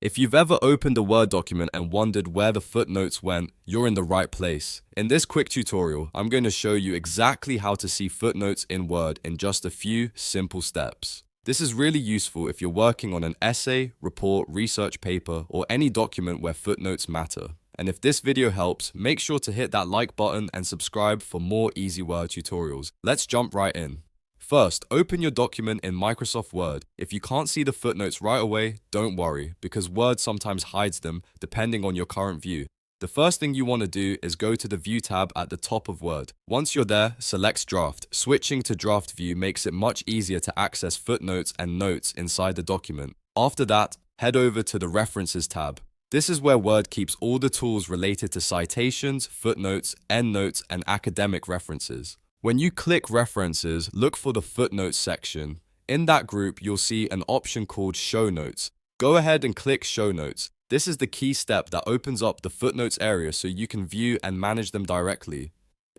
If you've ever opened a Word document and wondered where the footnotes went, you're in the right place. In this quick tutorial, I'm going to show you exactly how to see footnotes in Word in just a few simple steps. This is really useful if you're working on an essay, report, research paper, or any document where footnotes matter. And if this video helps, make sure to hit that like button and subscribe for more easy Word tutorials. Let's jump right in. First, open your document in Microsoft Word. If you can't see the footnotes right away, don't worry, because Word sometimes hides them depending on your current view. The first thing you want to do is go to the View tab at the top of Word. Once you're there, select Draft. Switching to Draft View makes it much easier to access footnotes and notes inside the document. After that, head over to the References tab. This is where Word keeps all the tools related to citations, footnotes, endnotes, and academic references. When you click References, look for the Footnotes section. In that group, you'll see an option called Show Notes. Go ahead and click Show Notes. This is the key step that opens up the footnotes area so you can view and manage them directly.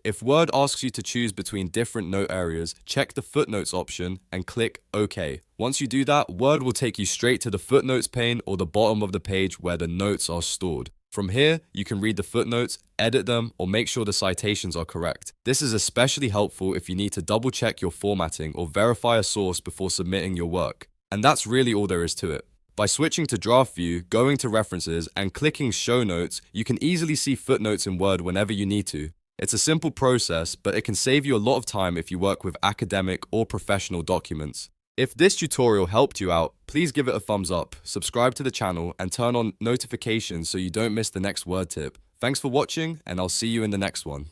If Word asks you to choose between different note areas, check the Footnotes option and click OK. Once you do that, Word will take you straight to the Footnotes pane or the bottom of the page where the notes are stored. From here, you can read the footnotes, edit them, or make sure the citations are correct. This is especially helpful if you need to double check your formatting or verify a source before submitting your work. And that's really all there is to it. By switching to Draft View, going to References, and clicking Show Notes, you can easily see footnotes in Word whenever you need to. It's a simple process, but it can save you a lot of time if you work with academic or professional documents. If this tutorial helped you out, please give it a thumbs up, subscribe to the channel, and turn on notifications so you don't miss the next Word tip. Thanks for watching, and I'll see you in the next one.